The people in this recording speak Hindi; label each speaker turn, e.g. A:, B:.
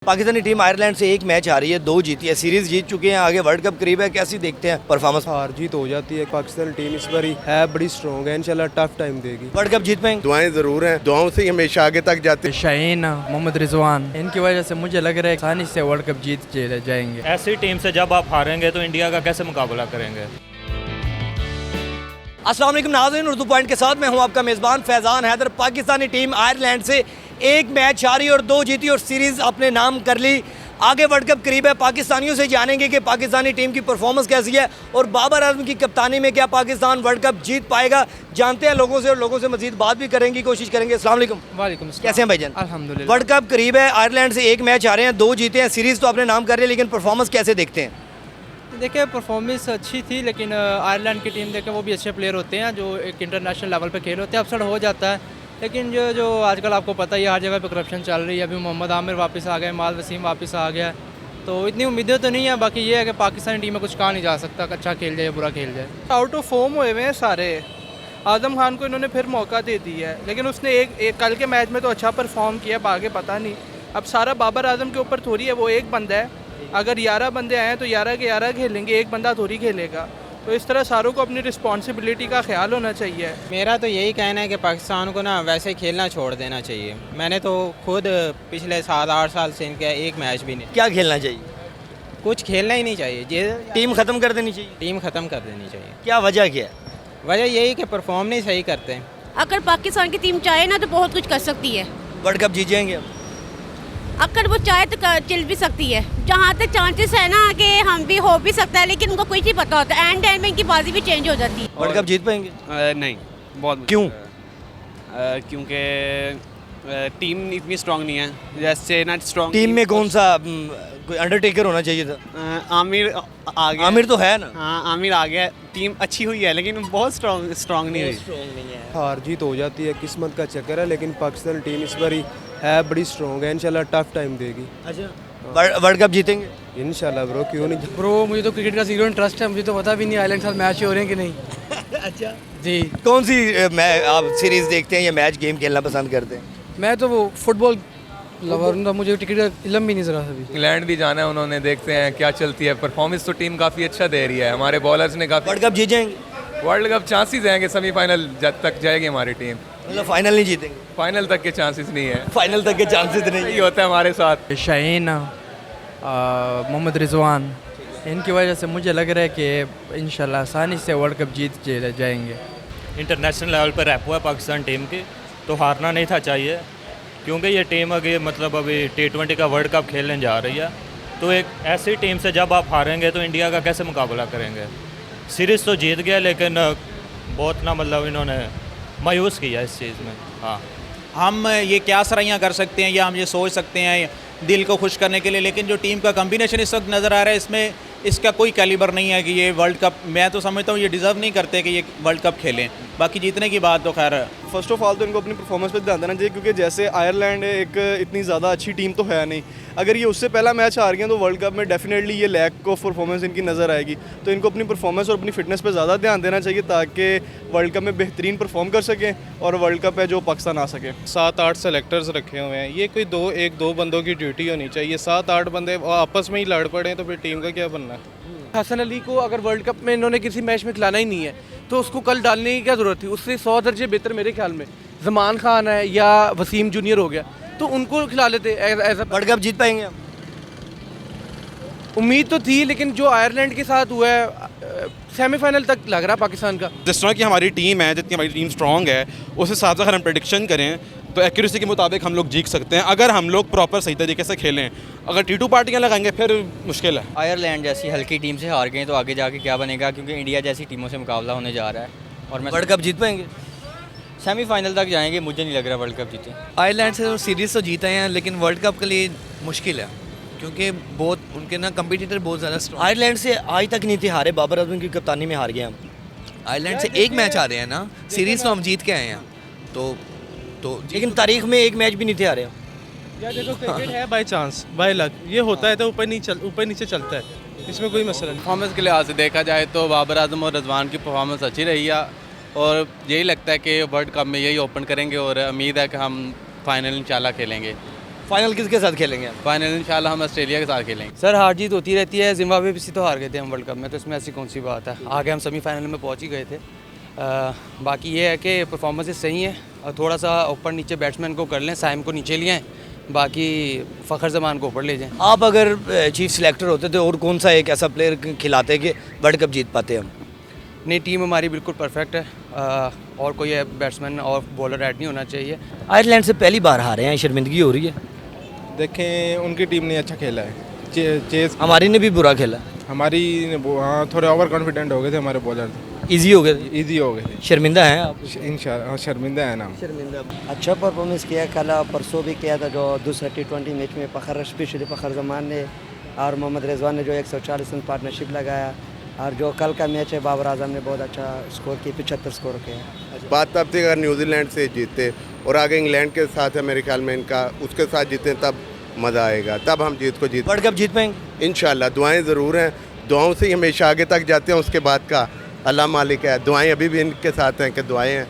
A: पाकिस्तानी टीम आयरलैंड से एक मैच आ रही है, 2 जीती है, सीरीज जीत चुके हैं, आगे वर्ल्ड कप करीब है, कैसी देखते हैं परफॉर्मेंस?
B: हार जीत हो जाती है। पाकिस्तान टीम इस बार है बड़ी स्ट्रॉन्ग है, इंशाल्लाह टफ टाइम देगी।
A: वर्ल्ड कप जीत पाएंगे?
C: दुआएं जरूर हैं, दुआओं से ही हमेशा आगे तक जाते हैं।
D: शाहीन, मोहम्मद रिजवान, इनकी वजह से मुझे लग रहा है आसानी से वर्ल्ड कप जीत जाएंगे।
E: ऐसी टीम से जब आप हारेंगे तो इंडिया का कैसे मुकाबला करेंगे?
A: अस्सलाम वालेकुम नाज़रीन, उर्दू पॉइंट के साथ मैं हूं आपका मेज़बान फैज़ान हैदर। पाकिस्तानी टीम आयरलैंड से एक मैच हारी और 2 जीती और सीरीज़ अपने नाम कर ली। आगे वर्ल्ड कप करीब है, पाकिस्तानियों से जानेंगे कि पाकिस्तानी टीम की परफॉर्मेंस कैसी है और बाबर आजम की कप्तानी में क्या पाकिस्तान वर्ल्ड कप जीत पाएगा। जानते हैं लोगों से और लोगों से मजीद बात भी करेंगे, कोशिश करेंगे। अस्सलाम वालेकुम।
D: वालेकुम,
A: कैसे हैं भाईजान?
D: अल्हम्दुलिल्लाह।
A: वर्ल्ड कप करीब है, आयरलैंड से एक मैच आ रहे हैं, 2 जीते हैं, सीरीज़ तो अपने नाम कर रहे हैं, लेकिन परफॉर्मेंस कैसे देखते हैं?
D: देखिए परफॉर्मेंस अच्छी थी, लेकिन आयरलैंड की टीम देखें वो भी अच्छे प्लेयर होते हैं जो एक इंटरनेशनल लेवल पे खेल होते हैं, अपसेट हो जाता है। लेकिन जो आजकल आपको पता ही है हर जगह पे करप्शन चल रही है। अभी मोहम्मद आमिर वापस आ गए, माल वसीम वापस आ गया, तो इतनी उम्मीदें तो नहीं है। बाकी ये है कि पाकिस्तानी टीम में कुछ कहा नहीं जा सकता, अच्छा खेल जाए या बुरा खेल जाए।
F: आउट ऑफ फॉर्म हुए हुए हैं सारे। आजम खान को इन्होंने फिर मौका दे दिया है, लेकिन उसने एक कल के मैच में तो अच्छा परफॉर्म किया, आगे पता नहीं। अब सारा बाबर आजम के ऊपर थोड़ी है, वो एक बंदा है। अगर 11 बंदे आए तो 11 के 11 खेलेंगे, एक बंदा थोड़ी खेलेगा। तो इस तरह सारों को अपनी रिस्पॉन्सिबिलिटी का ख्याल होना चाहिए।
G: मेरा तो यही कहना है कि पाकिस्तान को ना वैसे खेलना छोड़ देना चाहिए। मैंने तो खुद पिछले 7-8 साल से इनका एक मैच भी नहीं,
A: क्या खेलना चाहिए?
G: कुछ खेलना ही नहीं चाहिए। ये
A: टीम ख़त्म कर देनी चाहिए।
G: टीम ख़त्म कर देनी चाहिए।
A: क्या वजह क्या है?
G: वजह यही कि परफॉर्म नहीं सही करते।
H: अगर पाकिस्तान की टीम चाहे ना तो बहुत कुछ कर सकती है।
A: वर्ल्ड कप जीत जाएंगे हम?
H: अगर वो चाहे तो चल भी सकती है। जहाँ तक चांसेस है ना कि हम भी हो भी सकता है, लेकिन उनको कुछ नहीं पता होता। एंड में इनकी बाजी भी चेंज हो जाती है।
A: वर्ल्ड कप जीत पाएंगे?
I: नहीं, बहुत
A: क्यों?
I: क्योंकि टीम इतनी स्ट्रांग नहीं है। जैसे ना स्ट्रांग
A: टीम में कौन सा कोई अंडरटेकर होना चाहिए था?
I: आमिर आ गया।
A: आमिर तो है ना।
I: हाँ, आमिर आ गया। टीम अच्छी हुई है लेकिन बहुत स्ट्रांग नहीं हुई।
B: हार जीत हो जाती है, किस्मत का चक्कर है। लेकिन पाकिस्तान टीम इस बार है बड़ी स्ट्रॉन्ग है, इंशाल्लाह टफ टाइम देगी।
A: अच्छा, वर्ल्ड कप जीतेंगे
B: इंशाल्लाह ब्रो, क्यों नहीं।
D: ब्रो मुझे तो क्रिकेट का जीरो इंटरेस्ट है, मुझे तो पता भी नहीं आयरलैंड के साथ मैच हो रहे हैं कि नहीं।
A: अच्छा
D: जी,
A: कौन सी आप सीरीज देखते हैं या मैच गेम खेलना पसंद करते हैं?
D: मैं तो वो फुटबॉल लवर हूँ, मुझे क्रिकेट का इल्म भी नहीं जरा सा भी।
J: इंग्लैंड भी जाना है उन्होंने, देखते हैं क्या चलती है। परफॉर्मेंस तो टीम काफ़ी अच्छा दे रही है, हमारे बॉलर्स ने काफ़ी।
A: वर्ल्ड कप जीत जाएंगे?
J: वर्ल्ड कप चांसेस हैं कि सेमीफाइनल तक जाएगी हमारी टीम।
A: मतलब फाइनल नहीं जीतेंगे?
J: फाइनल तक के चांसेस नहीं है।
A: फाइनल तक के चांसेस नहीं
J: यही होता है हमारे साथ।
D: शाहीन, मोहम्मद रिजवान, इनकी वजह से मुझे लग रहा है कि इंशाल्लाह आसानी से वर्ल्ड कप जीत जाएंगे।
E: इंटरनेशनल लेवल पर रैप हुआ है पाकिस्तान टीम की, तो हारना नहीं था चाहिए। क्योंकि ये टीम अभी अभी T20 का वर्ल्ड कप खेलने जा रही है, तो एक ऐसी टीम से जब आप हारेंगे तो इंडिया का कैसे मुकाबला करेंगे? सीरीज़ तो जीत गया, लेकिन बहुत ना इन्होंने मायूस किया इस चीज़ में। हाँ,
K: हम ये क्या सराहियाँ कर सकते हैं या हम ये सोच सकते हैं दिल को खुश करने के लिए, लेकिन जो टीम का कम्बिनेशन इस वक्त नज़र आ रहा है, इसमें इसका कोई कैलिबर नहीं है कि ये वर्ल्ड कप, मैं तो समझता हूँ ये डिज़र्व नहीं करते कि ये वर्ल्ड कप खेलें। बाकी जीतने की बात तो खैर।
F: फर्स्ट ऑफ ऑल तो इनको अपनी परफॉर्मेंस पे ध्यान देना चाहिए, क्योंकि जैसे आयरलैंड एक इतनी ज़्यादा अच्छी टीम तो है नहीं। अगर ये उससे पहला मैच हार गए तो वर्ल्ड कप में डेफिनेटली ये लैक ऑफ परफॉर्मेंस इनकी नज़र आएगी। तो इनको अपनी परफॉर्मेंस और अपनी फिटनेस पे ज़्यादा ध्यान देना चाहिए, ताकि वर्ल्ड कप में बेहतरीन परफॉर्म कर सकें और वर्ल्ड कप है जो पाकिस्तान आ सके।
B: 7-8 सेलेक्टर्स रखे हुए हैं, ये कोई 1-2 बंदों की ड्यूटी होनी चाहिए। 7-8 बंदे आपस में ही लड़ पड़े तो फिर टीम का क्या बनना है?
F: हसन अली को अगर वर्ल्ड कप में इन्होंने किसी मैच में खिलाना ही नहीं है तो उसको कल डालने की क्या ज़रूरत थी? उससे 100 दर्जे बेहतर मेरे ख्याल में जमान खान है या वसीम जूनियर हो गया, तो उनको खिला लेते एज।
A: वर्ल्ड कप जीत पाएंगे हम?
F: उम्मीद तो थी, लेकिन जो आयरलैंड के साथ हुआ है सेमीफाइनल तक लग रहा पाकिस्तान का।
L: जिस तरह की हमारी टीम है, जितनी हमारी टीम स्ट्रांग है, उस हिसाब से अगर हम प्रेडिक्शन करें तो एक्यूरेसी के मुताबिक हम लोग जीत सकते हैं, अगर हम लोग प्रॉपर सही तरीके से खेलें। अगर T2 पार्टियाँ लगाएंगे फिर मुश्किल है।
G: आयरलैंड जैसी हल्की टीम से हार गए तो आगे जाके क्या बनेगा, क्योंकि इंडिया जैसी टीमों से मुकाबला होने जा रहा है। और मैं
A: वर्ल्ड कप जीत पाएंगे?
G: सेमीफाइनल तक जाएंगे, मुझे नहीं लग रहा वर्ल्ड कप जीते।
M: आयरलैंड से सीरीज़ तो जीते हैं, लेकिन वर्ल्ड कप के लिए मुश्किल है, क्योंकि बहुत उनके ना कम्पिटिटर बहुत ज़्यादा स्ट्रॉन्ग।
A: आयरलैंड से आज तक नहीं थे हारे, बाबर आजम की कप्तानी में हार गए हम।
M: आयरलैंड से एक मैच आ रहे हैं ना, सीरीज़ तो हम जीत के आए हैं। तो
A: लेकिन तारीख में एक मैच भी नहीं थे हारे।
F: यार देखो, क्रिकेट है बाय चांस बाय लक, ये होता है तो ऊपर नीचे चलता है, इसमें कोई मसला नहीं।
I: परफॉर्मेंस के लिहाज से देखा जाए तो बाबर आजम और रिजवान की परफॉर्मेंस अच्छी रही है, और यही लगता है कि वर्ल्ड कप में यही ओपन करेंगे और उम्मीद है कि हम फाइनल इंशाल्लाह खेलेंगे।
A: फाइनल किसके साथ खेलेंगे आप?
I: फाइनल इंशाल्लाह हम ऑस्ट्रेलिया के साथ खेलेंगे।
D: सर हार जीत होती रहती है, जिम्बाब्वे भी तो हार गए थे हम वर्ल्ड कप में, तो इसमें ऐसी कौन सी बात है, आगे हम सेमीफाइनल में पहुंच ही गए थे। बाकी ये है कि परफॉर्मेंसेस सही हैं और थोड़ा सा ऊपर नीचे बैट्समैन को कर लें, साइम को नीचे लिए आएँ, बाकी फ़खर जमान को ऊपर ले जाएँ।
A: आप अगर चीफ सिलेक्टर होते तो और कौन सा एक ऐसा प्लेयर खिलाते कि वर्ल्ड कप जीत पाते हम?
D: नहीं, टीम हमारी बिल्कुल परफेक्ट है और कोई बैट्समैन और बॉलर ऐड नहीं होना चाहिए।
A: आयरलैंड से पहली बार हारे हैं, शर्मिंदगी हो रही है?
B: देखें उनकी टीम ने अच्छा खेला है, चेस
A: हमारी ने भी बुरा खेला,
B: हमारी हाँ थोड़े ओवर कॉन्फिडेंट हो गए थे हमारे बॉलर,
A: इजी हो गए,
B: ईजी हो गए थे।
A: शर्मिंदा हैं आप?
B: इंशाल्लाह शर्मिंदा है ना।
A: शर्मिंदा।
N: अच्छा परफॉर्मेंस किया, कल परसों भी किया था जो दूसरा T20 मैच में फ़खर स्पेशली फ़खर जमान ने और मोहम्मद रिजवान ने जो 140 रन पार्टनरशिप लगाया, और जो कल का मैच है बाबर आजम ने बहुत अच्छा स्कोर किया, 75 स्कोर किया।
C: बात तब थी अगर न्यूजीलैंड से जीते और आगे इंग्लैंड के साथ है मेरे ख्याल में इनका, उसके साथ जीते तब मज़ा आएगा, तब हम जीत को जीत
A: वर्ल्ड कप जीत पाएंगे
C: इंशाल्लाह। दुआएं ज़रूर हैं, दुआओं से ही हमेशा आगे तक जाते हैं, उसके बाद का अल्लाह मालिक है। दुआएं अभी भी इनके साथ हैं कि दुआएं हैं